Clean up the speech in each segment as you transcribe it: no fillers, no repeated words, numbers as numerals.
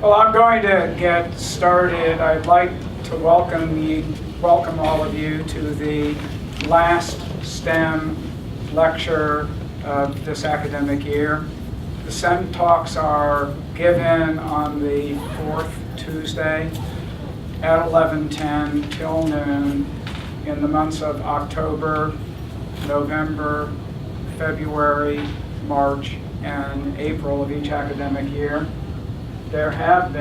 Well, I'm going to get started. I'd like to welcome all of you to the last STEM lecture of this academic year. The STEM talks are given on the fourth Tuesday at 11:10 till noon in the months of October, November, February, March, and April of each academic year. There have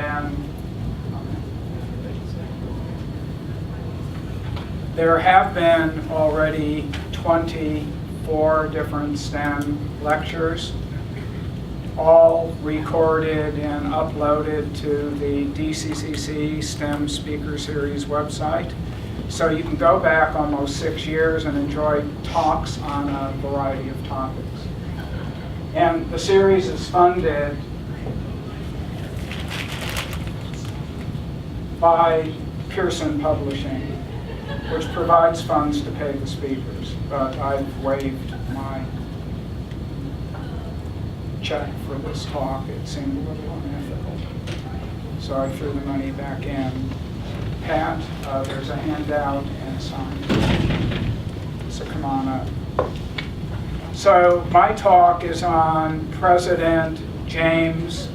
been already 24 different STEM lectures, all recorded and uploaded to the DCCC STEM Speaker Series website. So you can go back almost 6 years and enjoy talks on a variety of topics. And the series is funded by Pearson Publishing, which provides funds to pay the speakers. But I've waived my check for this talk. It seemed a little unethical. So I threw the money back in. Pat, there's a handout and a sign. So come on up. So my talk is on President James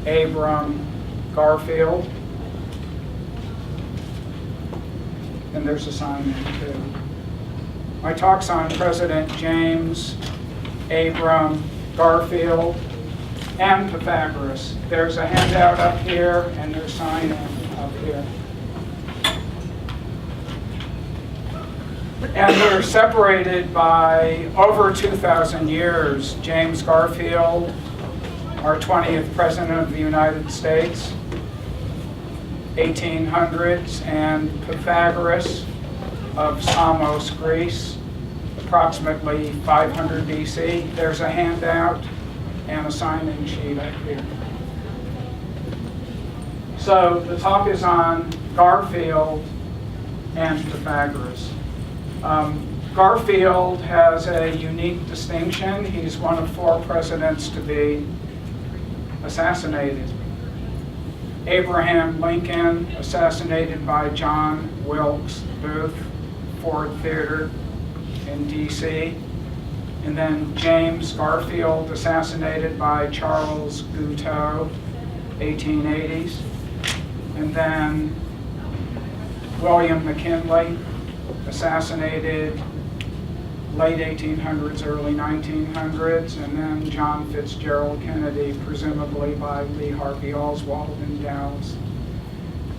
Abram Garfield. And there's a sign in too. My talk's on President James Abram Garfield and Pythagoras. There's a handout up here and there's a sign in up here. And they're separated by over 2,000 years. James Garfield, our 20th President of the United States, 1800s, and Pythagoras of Samos, Greece, approximately 500 BC. There's a handout and a sign-in sheet up here. So the talk is on Garfield and Pythagoras. Garfield has a unique distinction. He's one of 4 presidents to be assassinated. Abraham Lincoln, assassinated by John Wilkes Booth, Ford Theater in DC. And then James Garfield, assassinated by Charles Guiteau, 1880s. And then William McKinley, assassinated late 1800s, early 1900s, and then John Fitzgerald Kennedy, presumably by Lee Harvey Oswald in Dallas.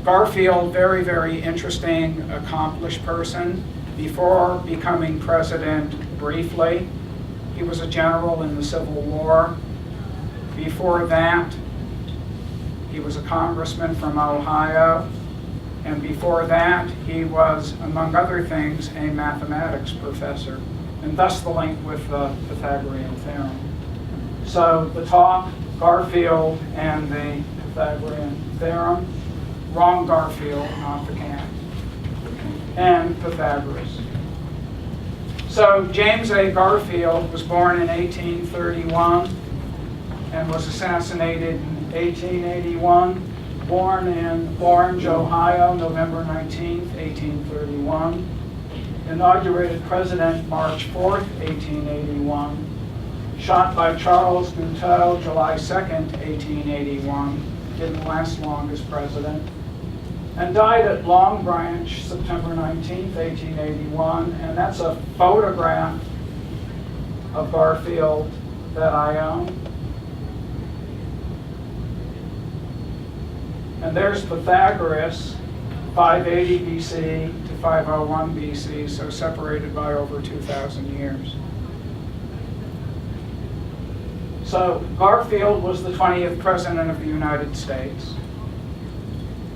Garfield, very, very interesting, accomplished person. Before becoming president, briefly, he was a general in the Civil War. Before that, he was a congressman from Ohio. And before that, he was, among other things, a mathematics professor, and thus the link with the Pythagorean Theorem. So the talk, Garfield and the Pythagorean Theorem, wrong Garfield, not the cat, and Pythagoras. So James A. Garfield was born in 1831 and was assassinated in 1881. Born in Orange, Ohio, November 19th, 1831. Inaugurated president March 4th, 1881. Shot by Charles Guiteau, July 2nd, 1881. Didn't last long as president. And died at Long Branch, September 19th, 1881. And that's a photograph of Garfield that I own. And there's Pythagoras, 580 BC to 501 BC, so separated by over 2,000 years. So Garfield was the 20th President of the United States.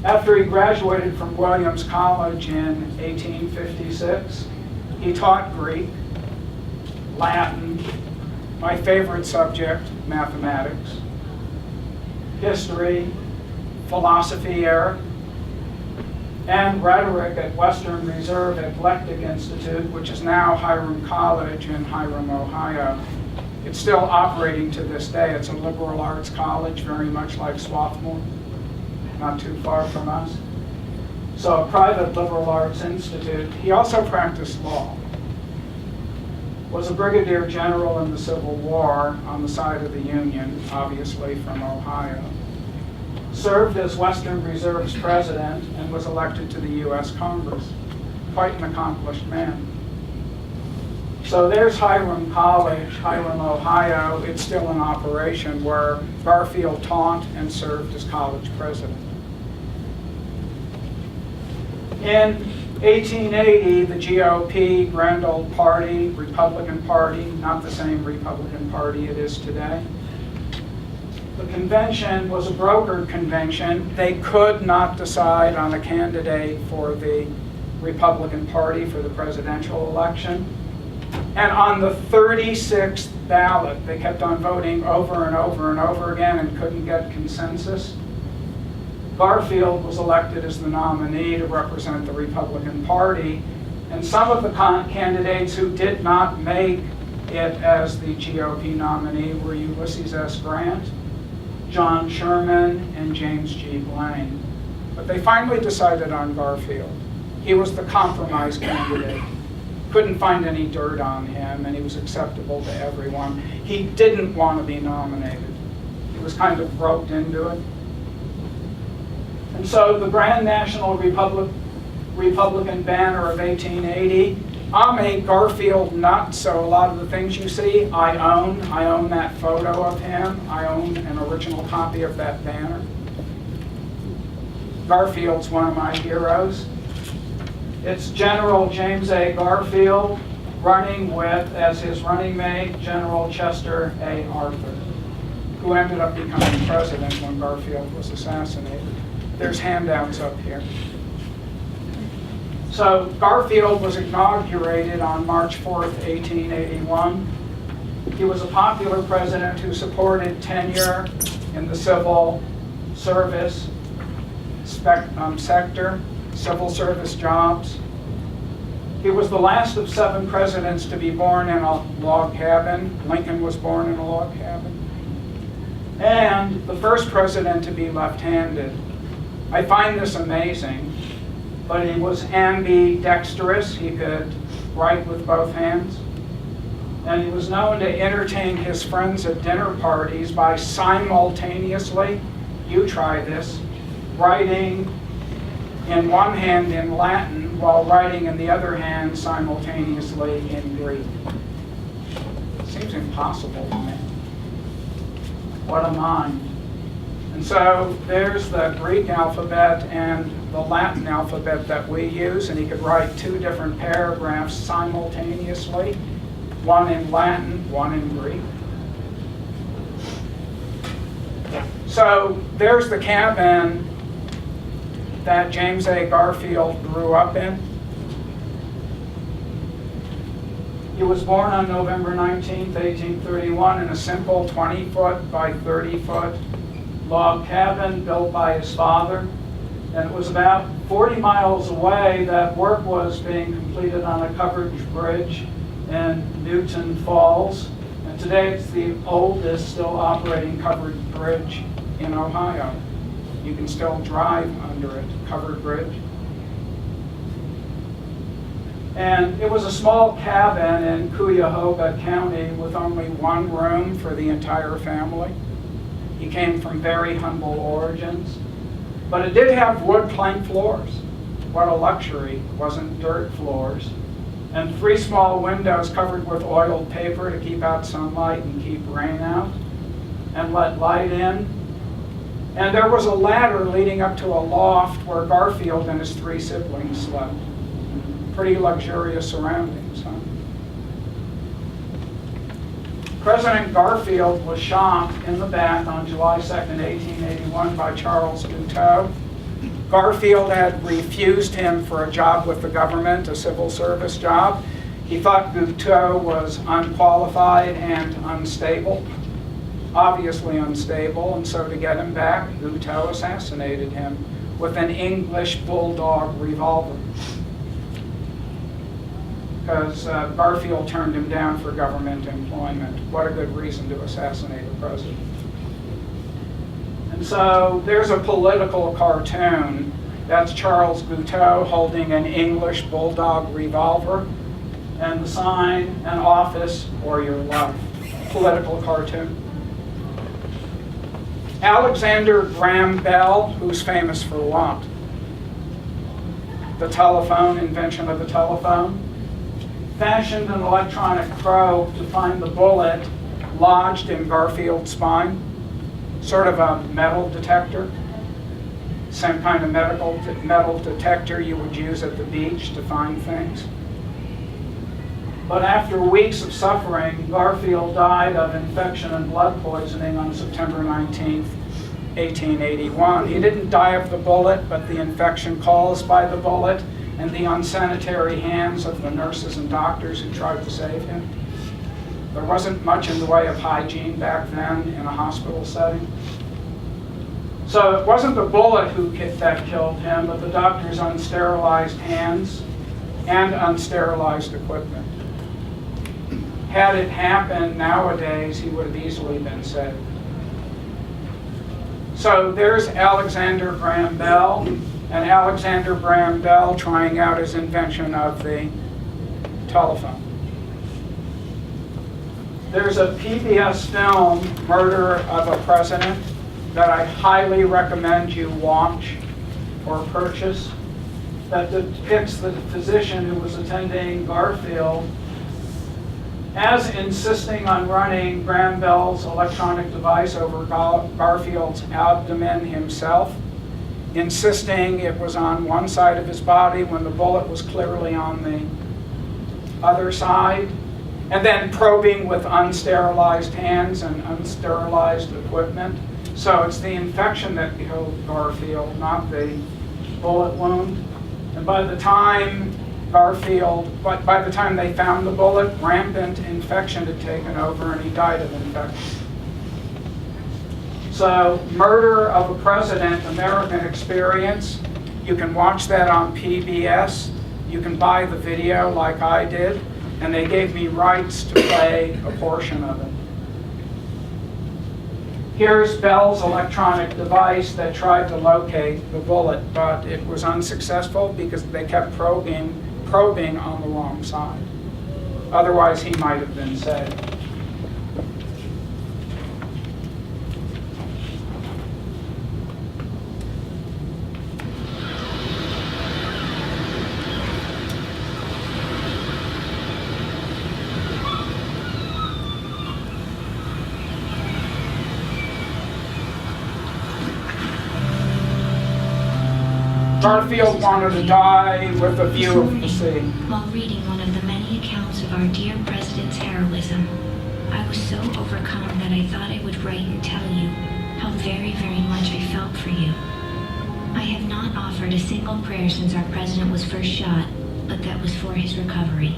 After he graduated from Williams College in 1856, he taught Greek, Latin, my favorite subject, mathematics, history, philosophy era, and rhetoric at Western Reserve Eclectic Institute, which is now Hiram College in Hiram, Ohio. It's still operating to this day. It's a liberal arts college, very much like Swarthmore. not too far from us. So a private liberal arts institute. He also practiced law. Was a brigadier general in the Civil War on the side of the Union, obviously from Ohio. Served as Western Reserve's president and was elected to the U.S. Congress. Quite an accomplished man. So there's Hiram College, Hiram, Ohio. It's still in operation, where Garfield taught and served as college president. In 1880, the GOP, Grand Old Party, Republican Party, not the same Republican Party it is today. The convention was a brokered convention. They could not decide on a candidate for the Republican Party for the presidential election. And on the 36th ballot, they kept on voting over and over and over again and couldn't get consensus. Garfield was elected as the nominee to represent the Republican Party, and some of the candidates who did not make it as the GOP nominee were Ulysses S. Grant, John Sherman, and James G. Blaine. But they finally decided on Garfield. He was the compromise candidate. Couldn't find any dirt on him, and he was acceptable to everyone. He didn't want to be nominated. He was kind of roped into it. And so the Grand National Republican banner of 1880, I'm a Garfield nut, so a lot of the things you see, I own. I own that photo of him. I own an original copy of that banner. Garfield's one of my heroes. It's General James A. Garfield running with, as his running mate, General Chester A. Arthur, who ended up becoming president when Garfield was assassinated. There's handouts up here. So Garfield was inaugurated on March 4th, 1881. He was a popular president who supported tenure in the civil service sector, civil service jobs. He was the last of 7 presidents to be born in a log cabin. Lincoln was born in a log cabin. And the first president to be left-handed. I find this amazing, but he was ambidextrous. He could write with both hands. And he was known to entertain his friends at dinner parties by simultaneously, you try this, writing in one hand in Latin while writing in the other hand simultaneously in Greek. Seems impossible to me. What a mind. And so there's the Greek alphabet and the Latin alphabet that we use, and he could write 2 different paragraphs simultaneously, one in Latin, one in Greek. So there's the cabin that James A. Garfield grew up in. He was born on November 19th, 1831 in a simple 20-foot by 30-foot log cabin built by his father. And it was about 40 miles away that work was being completed on a covered bridge in Newton Falls. And today it's the oldest still operating covered bridge in Ohio. You can still drive under it, covered bridge. And it was a small cabin in Cuyahoga County with only 1 room for the entire family. He came from very humble origins, but it did have wood plank floors. What a luxury, it wasn't dirt floors. And 3 small windows covered with oiled paper to keep out sunlight and keep rain out and let light in. And there was a ladder leading up to a loft where Garfield and his 3 siblings slept. Pretty luxurious surroundings, huh? President Garfield was shot in the back on July 2nd, 1881 by Charles Guiteau. Garfield had refused him for a job with the government, a civil service job. He thought Guiteau was unqualified and unstable, obviously unstable, and so to get him back, Guiteau assassinated him with an English bulldog revolver, because Garfield turned him down for government employment. What a good reason to assassinate a president. And And so there's a political cartoon. That's Charles Guiteau holding an English bulldog revolver, and the sign, an office or your life. Political cartoon. Alexander Graham Bell, who's famous for what? The telephone, invention of the telephone. Fashioned an electronic probe to find the bullet lodged in Garfield's spine, sort of a metal detector, same kind of metal detector you would use at the beach to find things. But after weeks of suffering, Garfield died of infection and blood poisoning on September 19th, 1881. He didn't die of the bullet, but the infection caused by the bullet and the unsanitary hands of the nurses and doctors who tried to save him. There wasn't much in the way of hygiene back then in a hospital setting. So it wasn't the bullet that killed him, but the doctor's unsterilized hands and unsterilized equipment. Had it happened nowadays, he would have easily been saved. So there's Alexander Graham Bell, and Alexander Graham Bell trying out his invention of the telephone. There's a PBS film, Murder of a President, that I highly recommend you watch or purchase, that depicts the physician who was attending Garfield as insisting on running Graham Bell's electronic device over Garfield's abdomen himself, insisting it was on one side of his body when the bullet was clearly on the other side, and then probing with unsterilized hands and unsterilized equipment. So it's the infection that killed Garfield, not the bullet wound. And by the time they found the bullet, rampant infection had taken over and he died of infection. So, Murder of a President, American Experience. You can watch that on PBS. You can buy the video like I did, and they gave me rights to play a portion of it. Here's Bell's electronic device that tried to locate the bullet, but it was unsuccessful because they kept probing on the wrong side. Otherwise, he might have been saved. Garfield wanted to die with a view of the sea. While reading one of the many accounts of our dear President's heroism, I was so overcome that I thought I would write and tell you how very, very much I felt for you. I have not offered a single prayer since our President was first shot, but that was for his recovery.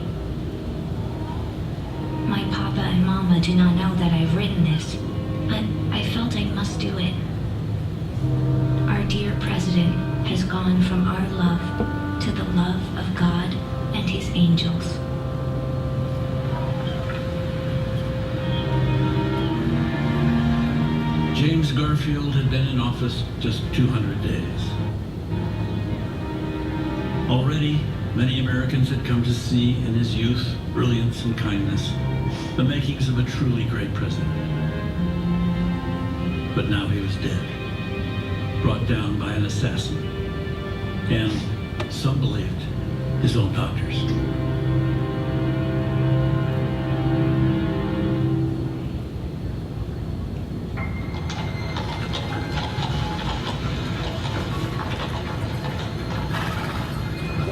My Papa and Mama do not know that I've written this, but I felt I must do it. Our dear President has gone from our love to the love of God and his angels. James Garfield had been in office just 200 days. Already, many Americans had come to see in his youth, brilliance, and kindness the makings of a truly great president. But now he was dead, brought down by an assassin, and, some believed, his own doctors.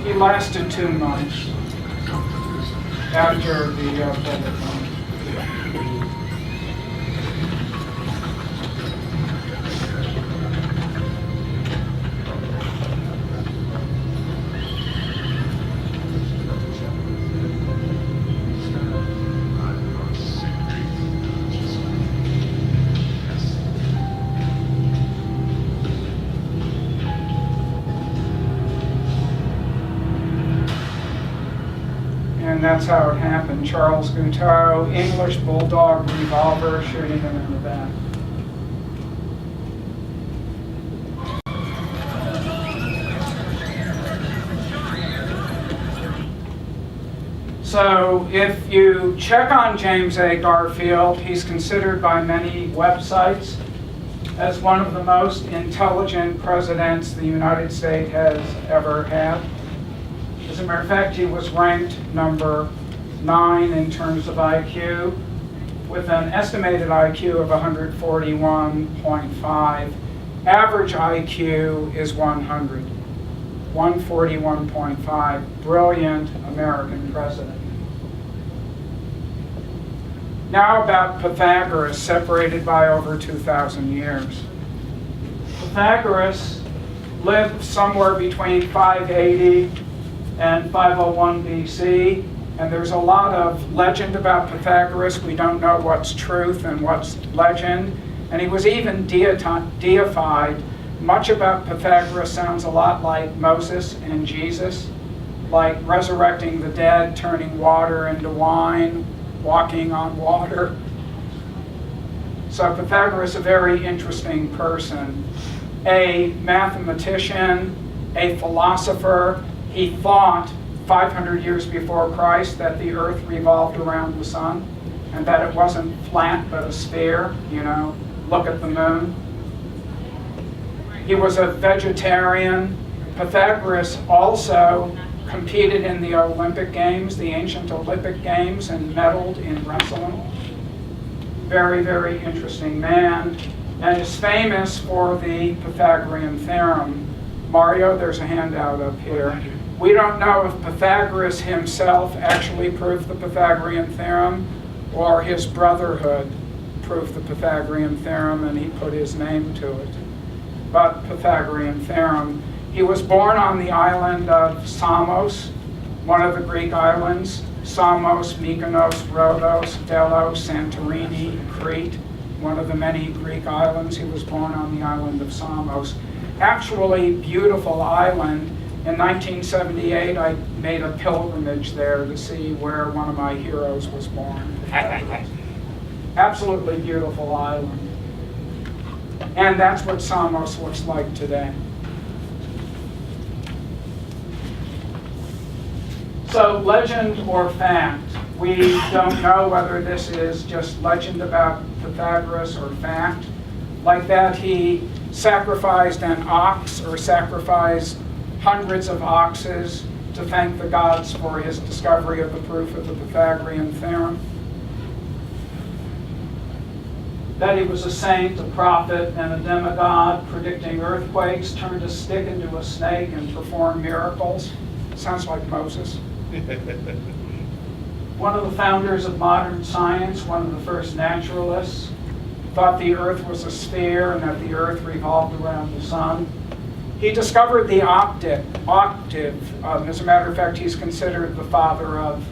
He lasted 2 months after the bullet. And that's how it happened. Charles Guiteau, English bulldog revolver, shooting him in the back. So if you check on James A. Garfield, he's considered by many websites as one of the most intelligent presidents the United States has ever had. As a matter of fact, he was ranked number 9 in terms of IQ, with an estimated IQ of 141.5. Average IQ is 100. 141.5. Brilliant American president. Now about Pythagoras, separated by over 2,000 years. Pythagoras lived somewhere between 580 and 501 BC, and there's a lot of legend about Pythagoras. We don't know what's truth and what's legend, and he was even deified. Much about Pythagoras sounds a lot like Moses and Jesus, like resurrecting the dead, turning water into wine, walking on water. So Pythagoras, a very interesting person. A mathematician, a philosopher. He thought 500 years before Christ that the earth revolved around the sun and that it wasn't flat but a sphere, look at the moon. He was a vegetarian. Pythagoras also competed in the Olympic Games, the ancient Olympic Games, and medaled in wrestling. Very, very interesting man, and is famous for the Pythagorean Theorem. Mario, there's a handout up here. We don't know if Pythagoras himself actually proved the Pythagorean Theorem or his brotherhood proved the Pythagorean Theorem and he put his name to it. But Pythagorean Theorem. He was born on the island of Samos, one of the Greek islands. Samos, Mykonos, Rhodos, Delos, Santorini, Crete, one of the many Greek islands. He was born on the island of Samos. Actually, beautiful island. In 1978, I made a pilgrimage there to see where one of my heroes was born. Absolutely beautiful island. And that's what Samos looks like today. So legend or fact, we don't know whether this is just legend about Pythagoras or fact. Like that he sacrificed an ox or sacrificed hundreds of oxes to thank the gods for his discovery of the proof of the Pythagorean Theorem. That he was a saint, a prophet, and a demigod, predicting earthquakes, turned a stick into a snake, and performed miracles. Sounds like Moses. One of the founders of modern science, one of the first naturalists, thought the earth was a sphere and that the earth revolved around the sun. He discovered the octave. As a matter of fact, he's considered the father of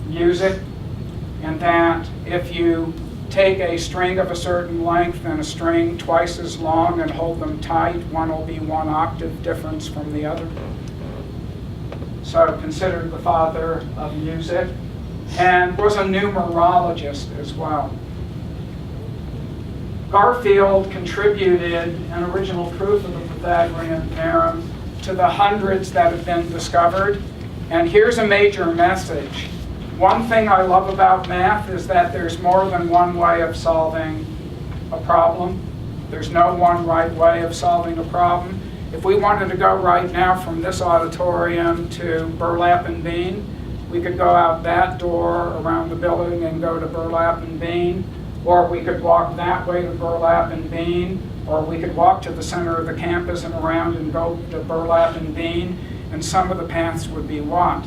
music, and that if you take a string of a certain length and a string twice as long and hold them tight, one will be 1 octave difference from the other. So considered the father of music, and was a numerologist as well. Garfield contributed an original proof of the Pythagorean Theorem to the hundreds that have been discovered. And here's a major message. One thing I love about math is that there's more than one way of solving a problem. There's no one right way of solving a problem. If we wanted to go right now from this auditorium to Burlap and Bean, we could go out that door around the building and go to Burlap and Bean, or we could walk that way to Burlap and Bean, or we could walk to the center of the campus and around and go to Burlap and Bean, and some of the paths would be what?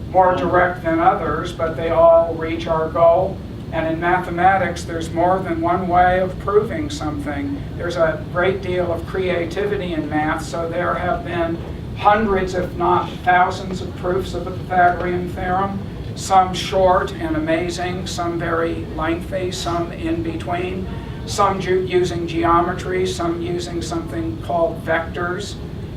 More direct than others, but they all reach our goal. And in mathematics, there's more than one way of proving something. There's a great deal of creativity in math, so there have been hundreds, if not thousands, of proofs of the Pythagorean Theorem, some short and amazing, some very lengthy, some in between, some using geometry, some using something called vectors,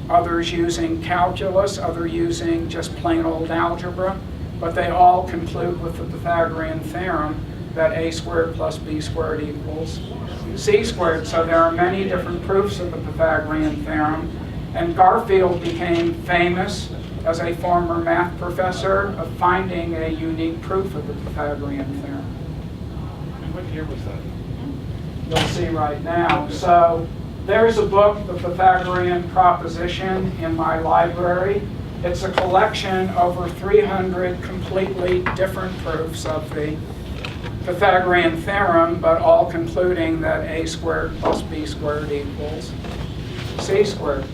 others using calculus, others using just plain old algebra, but they all conclude with the Pythagorean Theorem that a squared plus b squared equals c squared. So there are many different proofs of the Pythagorean Theorem, and Garfield became famous as a former math professor, of finding a unique proof of the Pythagorean theorem. And what year was that? You'll see right now. So there's a book, The Pythagorean Proposition, in my library. It's a collection over 300 completely different proofs of the Pythagorean theorem, but all concluding that a squared plus b squared equals c squared.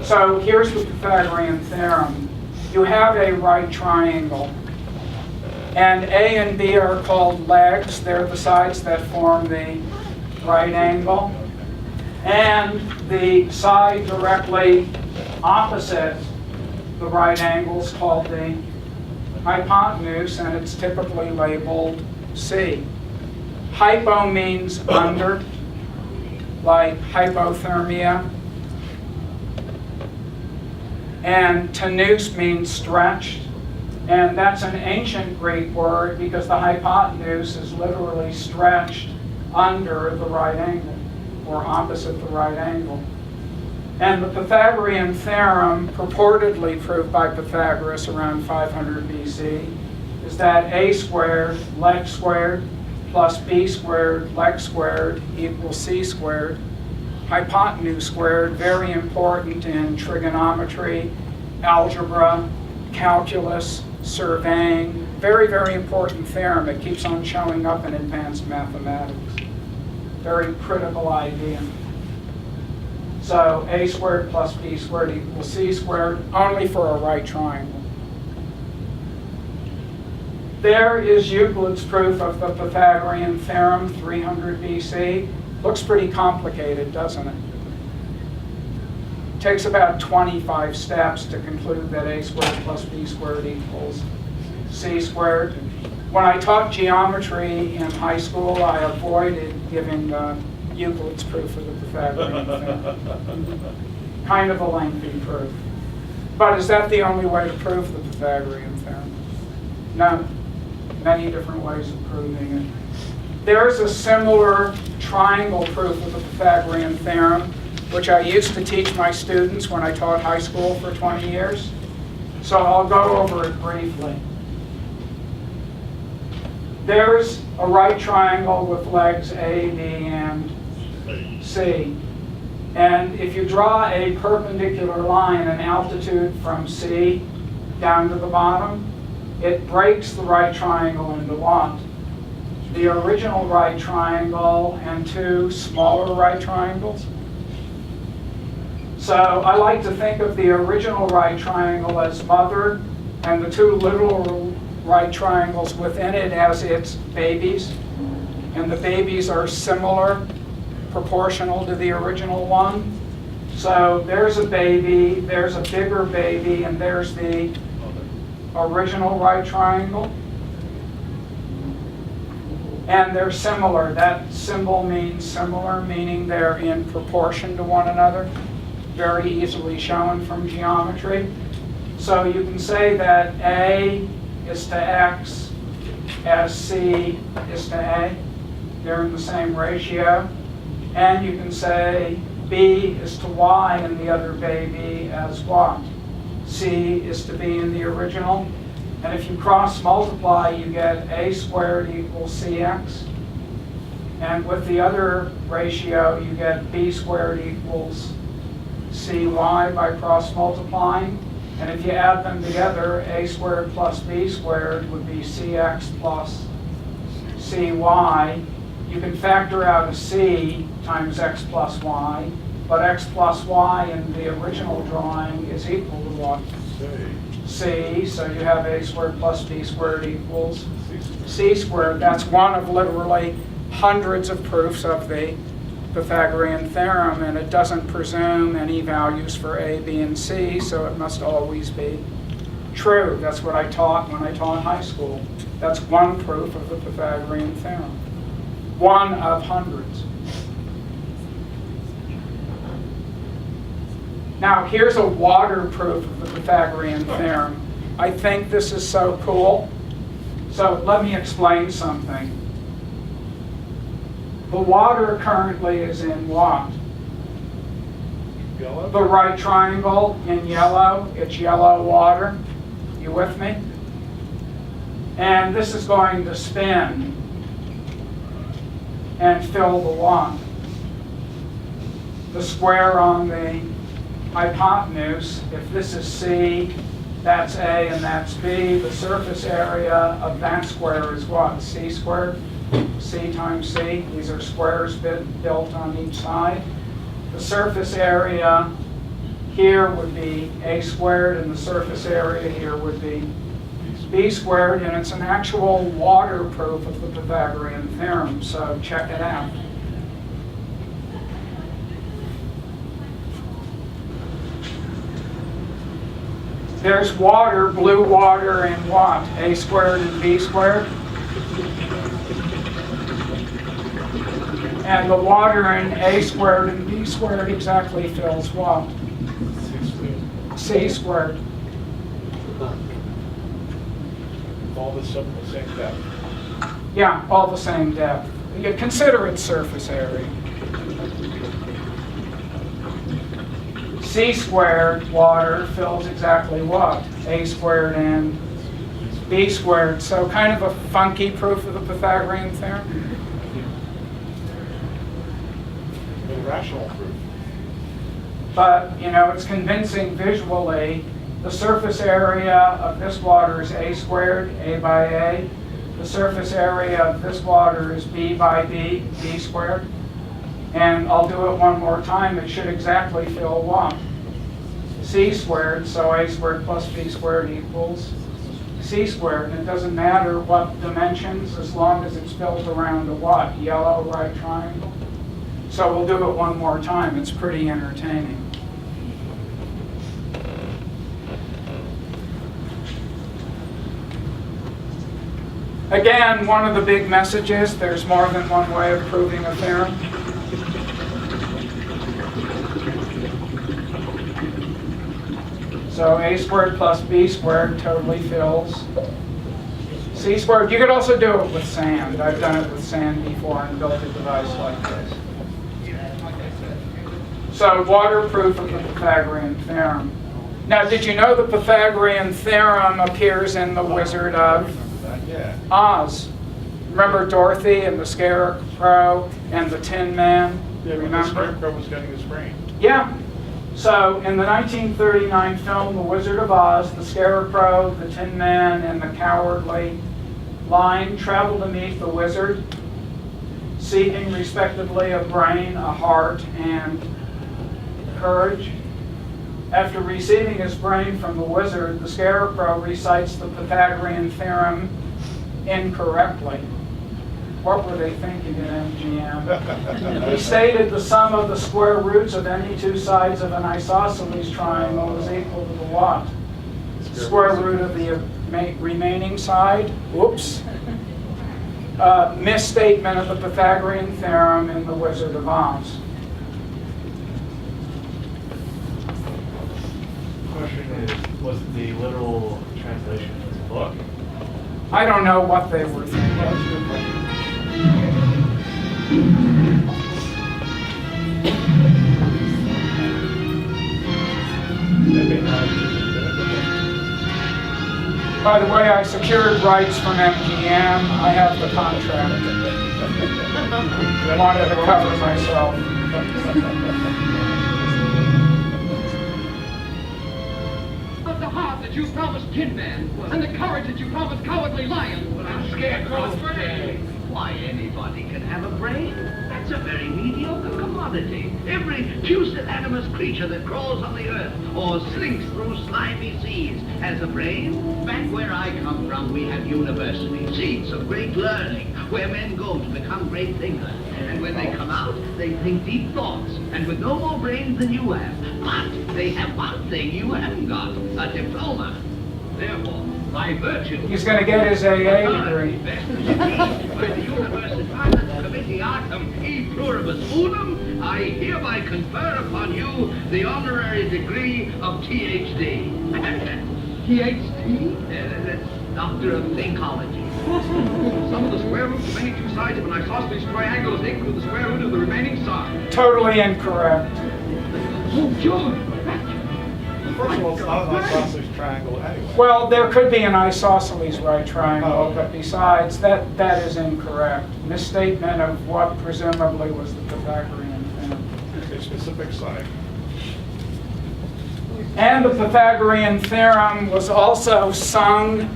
So here's the Pythagorean theorem. You have a right triangle, and A and B are called legs. They're the sides that form the right angle. And the side directly opposite the right angle is called the hypotenuse, and it's typically labeled C. Hypo means under, like hypothermia. And tenuse means stretched. And that's an ancient Greek word because the hypotenuse is literally stretched under the right angle, or opposite the right angle. And the Pythagorean theorem, purportedly proved by Pythagoras around 500 BC, is that a squared leg squared plus b squared leg squared equals c squared. Hypotenuse squared, very important in trigonometry, algebra, calculus, surveying. Very, very important theorem. It keeps on showing up in advanced mathematics. Very critical idea. So a squared plus b squared equals c squared, only for a right triangle. There is Euclid's proof of the Pythagorean theorem, 300 BC. Looks pretty complicated, doesn't it? Takes about 25 steps to conclude that a squared plus b squared equals c squared. When I taught geometry in high school, I avoided giving Euclid's proof of the Pythagorean theorem. Kind of a lengthy proof. But is that the only way to prove the Pythagorean theorem? No. Many different ways of proving it. There's a similar triangle proof of the Pythagorean theorem, which I used to teach my students when I taught high school for 20 years. So I'll go over it briefly. There's a right triangle with legs A, B, and C. And if you draw a perpendicular line, an altitude from C down to the bottom, it breaks the right triangle into what? The original right triangle and two smaller right triangles. So I like to think of the original right triangle as mother and the two little right triangles within it as its babies. And the babies are similar, proportional to the original one. So there's a baby, there's a bigger baby, and there's the original right triangle. And they're similar. That symbol means similar, meaning they're in proportion to one another. Very easily shown from geometry. So you can say that A is to X as C is to A. They're in the same ratio. And you can say B is to Y in the other baby as what? C is to B in the original. And if you cross multiply, you get A squared equals CX. And with the other ratio, you get B squared equals CY by cross multiplying. And if you add them together, A squared plus B squared would be CX plus CY. You can factor out a C times X plus Y, but X plus Y in the original drawing is equal to what? C. So you have A squared plus B squared equals C squared. That's one of literally hundreds of proofs of the Pythagorean theorem, and it doesn't presume any values for A, B, and C, so it must always be true. That's what I taught when I taught high school. That's one proof of the Pythagorean theorem. One of hundreds. Now, here's a water proof of the Pythagorean theorem. I think this is so cool. So let me explain something. The water currently is in what? Yellow? The right triangle in yellow, it's yellow water. You with me? And this is going to spin and fill the wand. The square on the hypotenuse, if this is C, that's A and that's B, the surface area of that square is what? C squared? C times C. These are squares built on each side. The surface area here would be A squared, and the surface area here would be B squared, and it's an actual water proof of the Pythagorean theorem, so check it out. There's water, blue water, in what? A squared and B squared? And the water in A squared and B squared exactly fills what? C squared. All the same depth. Yeah, all the same depth. You consider it surface area. C squared water fills exactly what? A squared and B squared. So kind of a funky proof of the Pythagorean theorem. A rational proof. But, you know, it's convincing visually. The surface area of this water is A squared, A by A. The surface area of this water is B by B, B squared. And I'll do it one more time. It should exactly fill what? C squared, so A squared plus B squared equals C squared. And it doesn't matter what dimensions as long as it's built around a what? Yellow right triangle. So we'll do it one more time. It's pretty entertaining. Again, one of the big messages, there's more than one way of proving a theorem. So A squared plus B squared totally fills C squared. You could also do it with sand. I've done it with sand before and built a device like this. So waterproof of the Pythagorean theorem. Now, did you know the Pythagorean theorem appears in The Wizard of Yeah. Oz? Remember Dorothy and the Scarecrow and the Tin Man? Yeah, when the Remember? Scarecrow was getting his brain. Yeah. So in the 1939 film The Wizard of Oz, the Scarecrow, the Tin Man, and the Cowardly Lion travel to meet the wizard, seeking respectively a brain, a heart, and courage. After receiving his brain from the wizard, the Scarecrow recites the Pythagorean theorem incorrectly. What were they thinking at MGM? He stated the sum of the square roots of any two sides of an isosceles triangle is equal to the what? Square root of the remaining side. Whoops. Misstatement of the Pythagorean theorem in The Wizard of Oz. The question is, was it the literal translation of the book? I don't know what they were thinking. That's a good question. Maybe not. By the way, I secured rights from MGM. I have the contract. I wanted to cover myself. But the heart that you promised Tin Man, and the courage that you promised Cowardly Lion, but I'm scared for his brain. Why, anybody can have a brain. That's a very mediocre commodity. Every pusillanimous creature that crawls on the earth or slinks through slimy seas has a brain. Back where I come from, we have universities, seats of great learning, where men go to become great thinkers. And when they come out, they think deep thoughts, and with no more brains than you have. But they have one thing you haven't got, a diploma. Therefore, by virtue... He's going to get his AA degree. By the University Pilot Committee Artem E Pluribus Unum, I hereby confer upon you the honorary degree of Ph.D. PhD? That's Doctor of Thinkology. Some of the square roots of any two sides of an isosceles triangle is equal to the square root of the remaining side. Totally incorrect. Oh, George! First of all, it's not an isosceles triangle anyway. Well, there could be an isosceles right triangle, but besides, that is incorrect. Misstatement of what presumably was the Pythagorean theorem. A specific side. And the Pythagorean theorem was also sung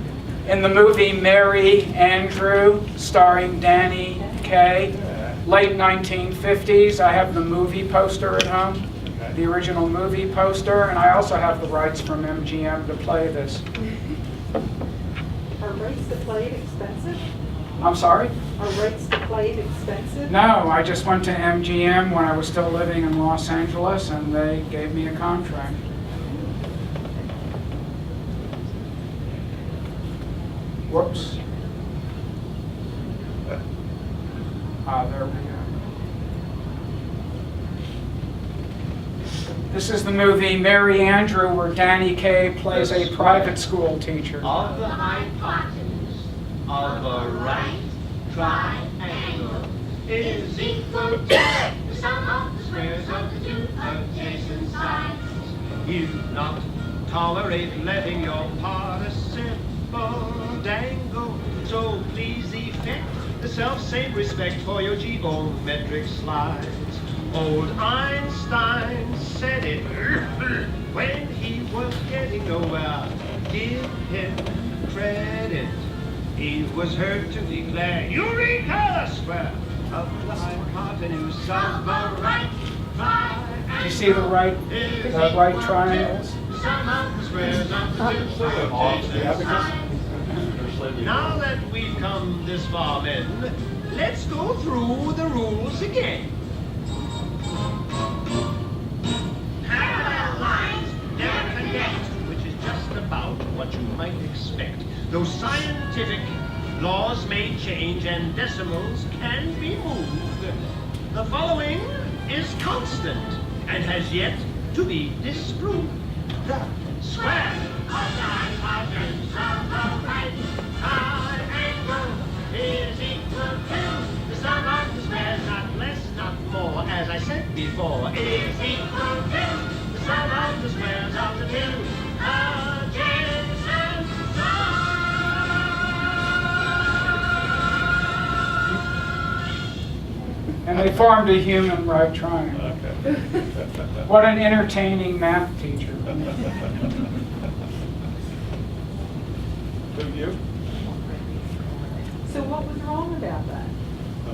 in the movie Mary Andrew, starring Danny Kaye, late 1950s. I have the movie poster at home, the original movie poster, and I also have the rights from MGM to play this. Are rights to play it expensive? I'm sorry? Are rights to play it expensive? No, I just went to MGM when I was still living in Los Angeles, and they gave me a contract. Whoops. There we go. This is the movie Mary Andrew, where Danny Kaye plays a private school teacher. Of the hypotenuse of a right triangle is equal to the sum of the squares of the two adjacent sides. You not tolerate letting your participle dangle, so please effect the self-same respect for your geometric slides. Old Einstein said it when he was getting nowhere. Give him credit. He was heard to declare, Eureka! Square of the hypotenuse of the right triangle. Do you see the right triangles? Sum of the squares of the two adjacent sides. Now that we've come this far, men, let's go through the rules again. Parallel lines never connect, which is just about what you might expect. Though scientific laws may change and decimals can be moved, the following is constant and has yet to be disproved. The square of the hypotenuse of the right triangle is equal to the sum of the squares, not less, not more, as I said before, is equal to the sum of the squares of the two adjacent sides. And they formed a human right triangle. Okay. What an entertaining math teacher. To you? So what was wrong about that?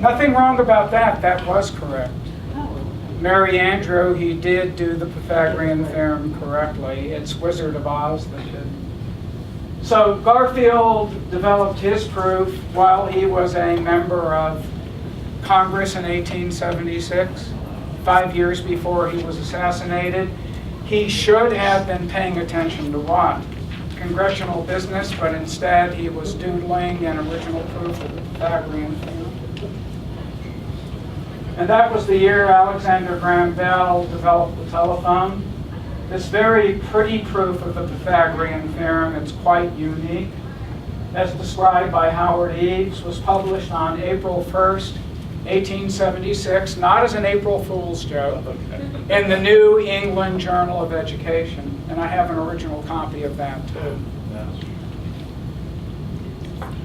Nothing wrong about that. That was correct. Oh, Mary Andrew, he did do the Pythagorean theorem correctly. It's Wizard of Oz that did. So Garfield developed his proof while he was a member of Congress in 1876, 5 years before he was assassinated. He should have been paying attention to what? Congressional business, but instead he was doodling an original proof of the Pythagorean theorem. And that was the year Alexander Graham Bell developed the telephone. This very pretty proof of the Pythagorean theorem, it's quite unique, as described by Howard Eves, was published on April 1st, 1876, not as an April Fool's joke, in the New England Journal of Education. And I have an original copy of that too.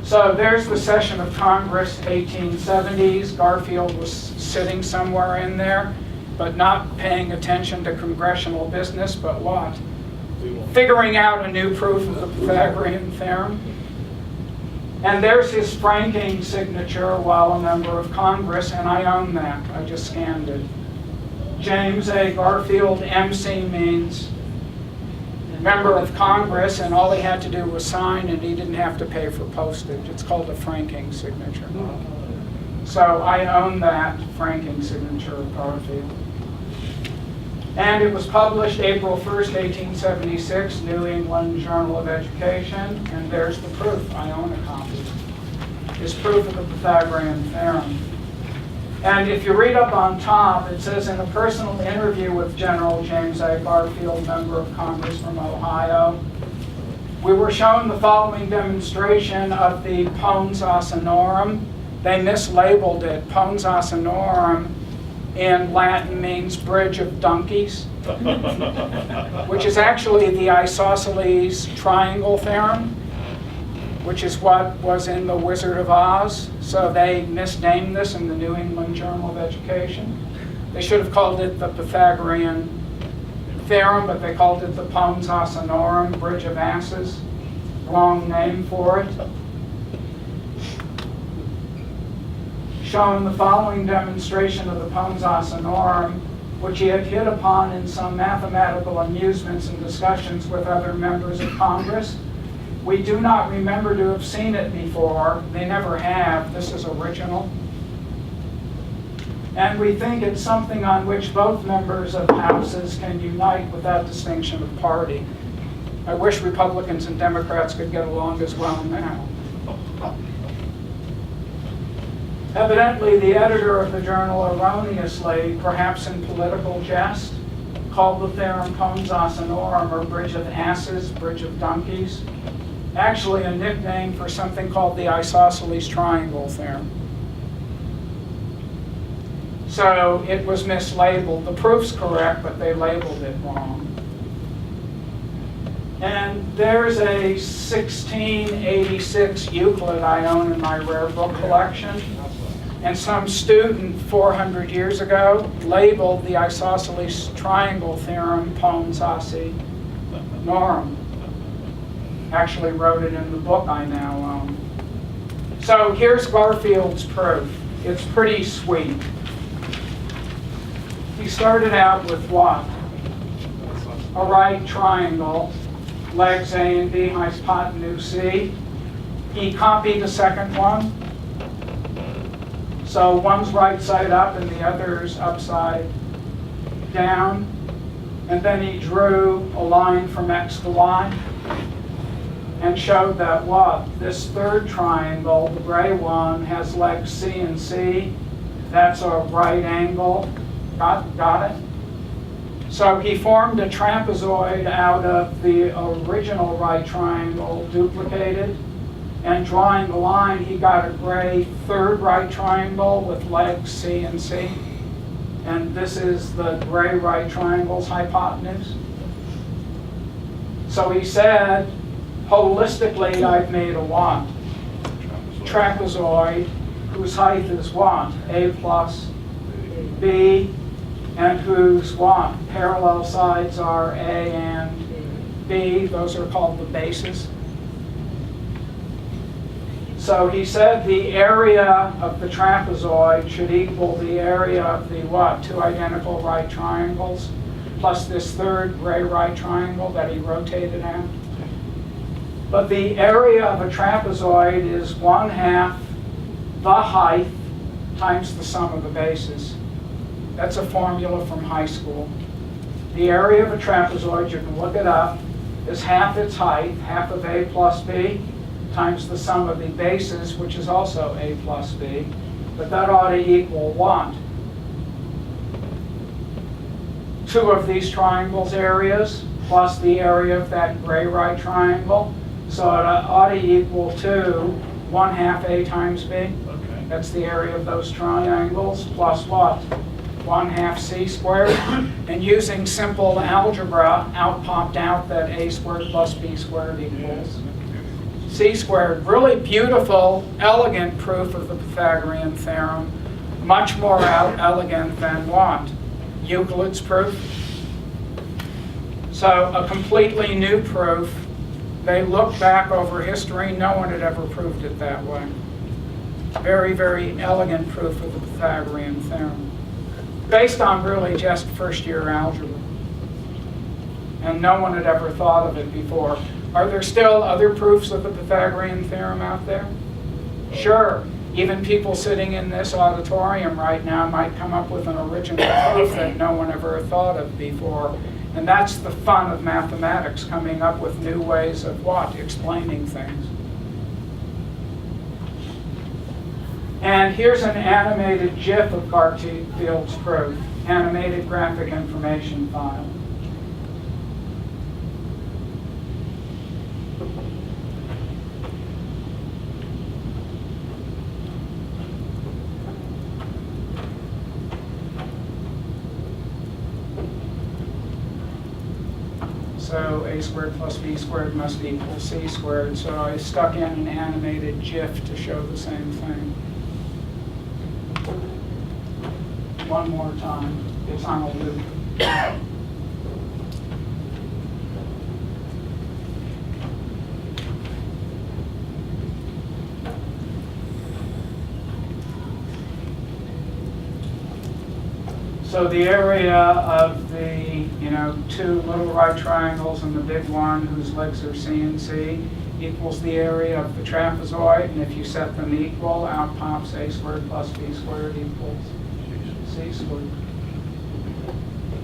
So there's the session of Congress, 1870s. Garfield was sitting somewhere in there, but not paying attention to congressional business, but what? Figuring out a new proof of the Pythagorean theorem. And there's his franking signature while a member of Congress, and I own that. I just scanned it. James A. Garfield, MC means member of Congress, and all he had to do was sign, and he didn't have to pay for postage. It's called a franking signature. So I own that franking signature of Garfield. And it was published April 1st, 1876, New England Journal of Education, and there's the proof. I own a copy. It's proof of the Pythagorean theorem. And if you read up on top, it says, in a personal interview with General James A. Garfield, member of Congress from Ohio, we were shown the following demonstration of the pons asinorum. They mislabeled it. Pons asinorum in Latin means bridge of donkeys, which is actually the Isosceles triangle theorem, which is what was in The Wizard of Oz. So they misnamed this in the New England Journal of Education. They should have called it the Pythagorean Theorem, but they called it the Pons Asinorum, bridge of asses. Wrong name for it. Shown the following demonstration of the Pons Asinorum, which he had hit upon in some mathematical amusements and discussions with other members of Congress. We do not remember to have seen it before. They never have. This is original. And we think it's something on which both members of houses can unite without distinction of party. I wish Republicans and Democrats could get along as well now. Evidently, the editor of the journal erroneously, perhaps in political jest, called the theorem Pons Asinorum, or bridge of asses, bridge of donkeys, actually a nickname for something called the Isosceles triangle theorem. So it was mislabeled. The proof's correct, but they labeled it wrong. And there's a 1686 Euclid I own in my rare book collection. And some student 400 years ago labeled the Isosceles triangle theorem Pons Asinorum. Actually wrote it in the book I now own. So here's Garfield's proof. It's pretty sweet. He started out with what? A right triangle, legs A and B, hypotenuse C. He copied the second one. So one's right side up and the other's upside down. And then he drew a line from X to Y and showed that what? This third triangle, the gray one, has legs C and C. That's a right angle. Got it? So he formed a trapezoid out of the original right triangle, duplicated, and drawing the line, he got a gray third right triangle with legs C and C. And this is the gray right triangle's hypotenuse. So he said, holistically, I've made a what? Trapezoid, whose height is what? A plus B, and whose what? Parallel sides are A and B. Those are called the bases. So he said the area of the trapezoid should equal the area of the what? Two identical right triangles, plus this third gray right triangle that he rotated out. But the area of a trapezoid is 1/2 the height times the sum of the bases. That's a formula from high school. The area of a trapezoid, you can look it up, is half its height, half of A plus B, times the sum of the bases, which is also A plus B. But that ought to equal what? Two of these triangles' areas, plus the area of that gray right triangle. So it ought to equal to 1/2 A times B. Okay. That's the area of those triangles, plus what? 1/2 C squared. And using simple algebra, out popped out that A squared plus B squared equals C squared. Really beautiful, elegant proof of the Pythagorean theorem. Much more elegant than what? Euclid's proof. So a completely new proof. They look back over history, no one had ever proved it that way. Very, very elegant proof of the Pythagorean theorem. Based on really just first-year algebra. And no one had ever thought of it before. Are there still other proofs of the Pythagorean theorem out there? Sure. Even people sitting in this auditorium right now might come up with an original proof that no one ever thought of before. And that's the fun of mathematics, coming up with new ways of what? Explaining things. And here's an animated GIF of Garfield's proof, animated graphic information file. so a squared plus b squared must equal c squared. So I stuck in an animated GIF to show the same thing. One more time. It's on a loop. So the area of the, two little right triangles and the big one whose legs are C and C equals the area of the trapezoid, and if you set them equal, out pops a squared plus b squared equals c squared.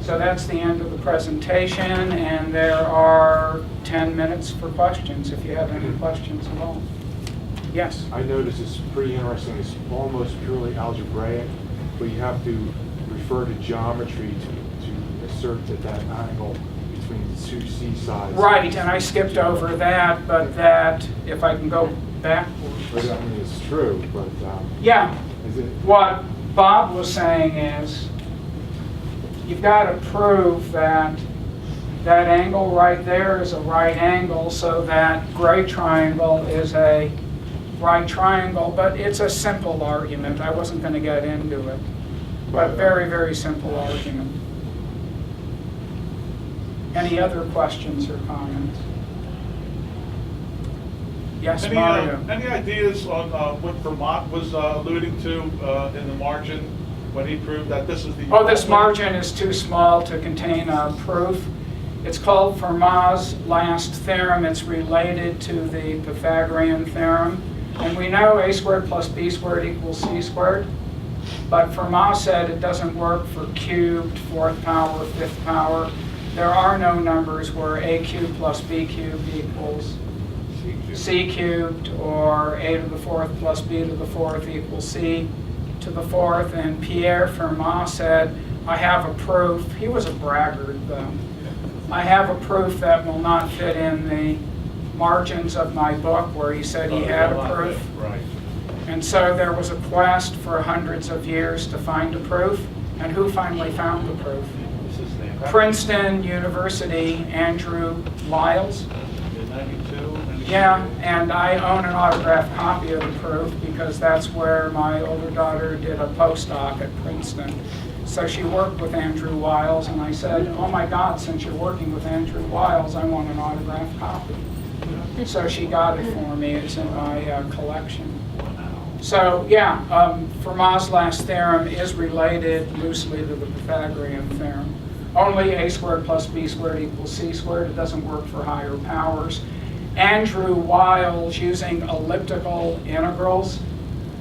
So that's the end of the presentation, and there are 10 minutes for questions if you have any questions at all. Yes? I noticed it's pretty interesting. It's almost purely algebraic, but you have to refer to geometry to assert that angle between the two C sides. Right, and I skipped over that, but that, if I can go backwards. But I mean, it's true, but Yeah, is it? what Bob was saying is, you've got to prove that that angle right there is a right angle, so that gray triangle is a right triangle, but it's a simple argument. I wasn't going to get into it, but very, very simple argument. Any other questions or comments? Yes, Mario. Any ideas on what Vermont was alluding to in the margin when he proved that this is the... Oh, this margin is too small to contain a proof. It's called Fermat's last theorem. It's related to the Pythagorean theorem. And we know a squared plus b squared equals c squared. But Fermat said it doesn't work for cubed, fourth power, fifth power. There are no numbers where a cubed plus b cubed equals c cubed, or a to the fourth plus b to the fourth equals c to the fourth. And Pierre Fermat said, I have a proof. He was a braggart, though. I have a proof that will not fit in the margins of my book, where he said he had a proof. Right. And so there was a quest for hundreds of years to find a proof. And who finally found the proof? Princeton University, Andrew Wiles. In 92? Yeah, and I own an autographed copy of the proof because that's where my older daughter did a postdoc at Princeton. So she worked with Andrew Wiles, and I said, oh my God, since you're working with Andrew Wiles, I want an autographed copy. So she got it for me. It's in my collection. So yeah, Fermat's last theorem is related loosely to the Pythagorean theorem. Only a squared plus b squared equals c squared. It doesn't work for higher powers. Andrew Wiles, using elliptical integrals,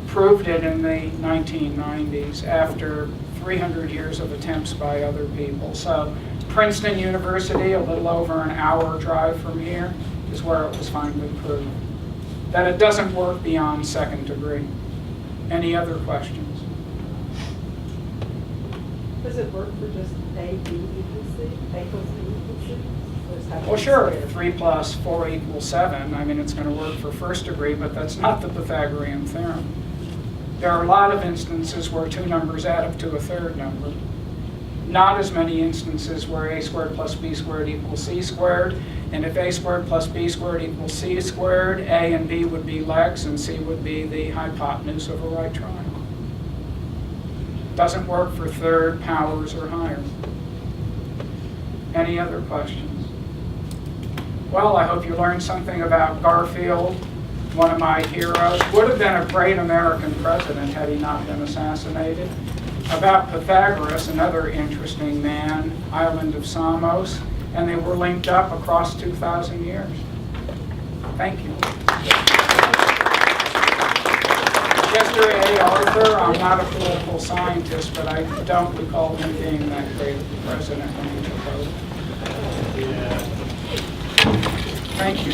proved it in the 1990s after 300 years of attempts by other people. So Princeton University, a little over an hour drive from here, is where it was finally proved that it doesn't work beyond second degree. Any other questions? Does it work for just A, B equals C, A plus B equals C? Or does it have to Well, be sure, squared? 3 plus 4 equals 7. I mean, it's going to work for first degree, but that's not the Pythagorean theorem. There are a lot of instances where two numbers add up to a third number. Not as many instances where a squared plus b squared equals c squared. And if a squared plus b squared equals c squared, a and b would be legs, and c would be the hypotenuse of a right triangle. Doesn't work for third, powers, or higher. Any other questions? Well, I hope you learned something about Garfield, one of my heroes. Would have been a great American president had he not been assassinated. About Pythagoras, another interesting man, island of Samos, and they were linked up across 2,000 years. Thank you. Chester A. Arthur, I'm not a political scientist, but I don't recall him being that great of a president when he took over. Thank you.